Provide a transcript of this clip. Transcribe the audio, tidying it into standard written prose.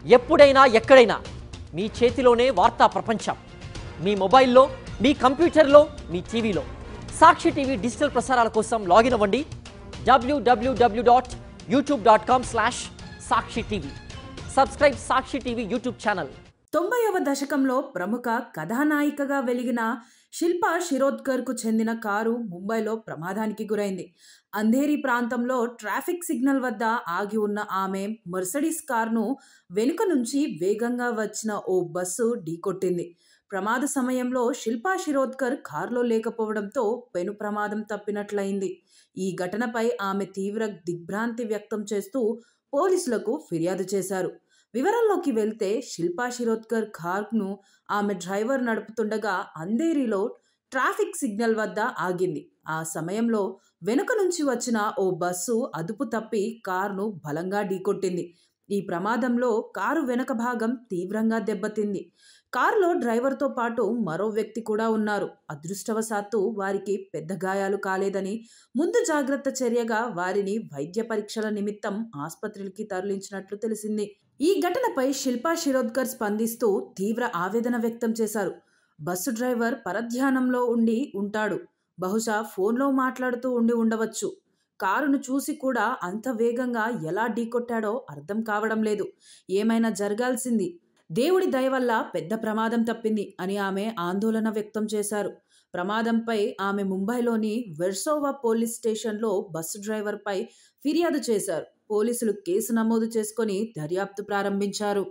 ఎప్పుడైనా ఎక్కడైనా మీ చేతిలోనే వార్తా ప్రపంచం. మీ మొబైల్లో, మీ కంప్యూటర్లో, మీ టీవీలో. సాక్షి టీవీ డిజిటల్ ప్రసారాల కోసం లాగిన్ అవ్వండి www.youtube.com/సాక్షి టీవీ. సబ్స్క్రైబ్ సాక్షి టీవీ యూట్యూబ్ ఛానల్. 90వ దశకంలో ప్రముఖ కథానాయికగా వెలిగిన శిల్పా శిరోద్కర్కు చెందిన కారు ముంబైలో ప్రమాదానికి గురైంది. అంధేరి ప్రాంతంలో ట్రాఫిక్ సిగ్నల్ వద్ద ఆగి ఉన్న ఆమె మర్సిడీస్ కారును వెనుక నుంచి వేగంగా వచ్చిన ఓ బస్సు ఢీకొట్టింది. ప్రమాద సమయంలో శిల్పా శిరోద్కర్ కారులో లేకపోవడంతో పెను ప్రమాదం తప్పినట్లయింది. ఈ ఘటనపై ఆమె తీవ్ర దిగ్భ్రాంతి వ్యక్తం చేస్తూ పోలీసులకు ఫిర్యాదు చేశారు. వివరాల్లోకి వెళ్తే శిల్పా శిరోద్కర్ కారును ఆమె డ్రైవర్ నడుపుతుండగా అంధేరిలో ట్రాఫిక్ సిగ్నల్ వద్ద ఆగింది. ఆ సమయంలో వెనుక నుంచి వచ్చిన ఓ బస్సు అదుపు తప్పి కారును బలంగా ఢీకొట్టింది. ఈ ప్రమాదంలో కారు వెనక భాగం తీవ్రంగా దెబ్బతింది. కారులో డ్రైవర్తో పాటు మరో వ్యక్తి కూడా ఉన్నారు. అదృష్టవశాత్తు వారికి పెద్ద గాయాలు కాలేదని, ముందు జాగ్రత్త చర్యగా వారిని వైద్య పరీక్షల నిమిత్తం ఆసుపత్రికి తరలించినట్లు తెలిసింది. ఈ ఘటనపై శిల్పా శిరోద్కర్ స్పందిస్తూ తీవ్ర ఆవేదన వ్యక్తం చేశారు. బస్సు డ్రైవర్ పరధ్యానంలో ఉండి ఉంటాడు. బహుశా ఫోన్లో మాట్లాడుతూ ఉండి ఉండవచ్చు. కారును చూసి కూడా అంత వేగంగా ఎలా ఢీకొట్టాడో అర్థం కావడం లేదు. ఏమైనా జరగాల్సింది. దేవుడి దయ వల్ల పెద్ద ప్రమాదం తప్పింది అని ఆమె ఆందోళన వ్యక్తం చేశారు. ప్రమాదంపై ఆమె ముంబైలోని వెర్సోవా పోలీస్ స్టేషన్లో బస్సు డ్రైవర్పై ఫిర్యాదు చేశారు. పోలీసులు కేసు నమోదు చేసుకొని దర్యాప్తు ప్రారంభించారు.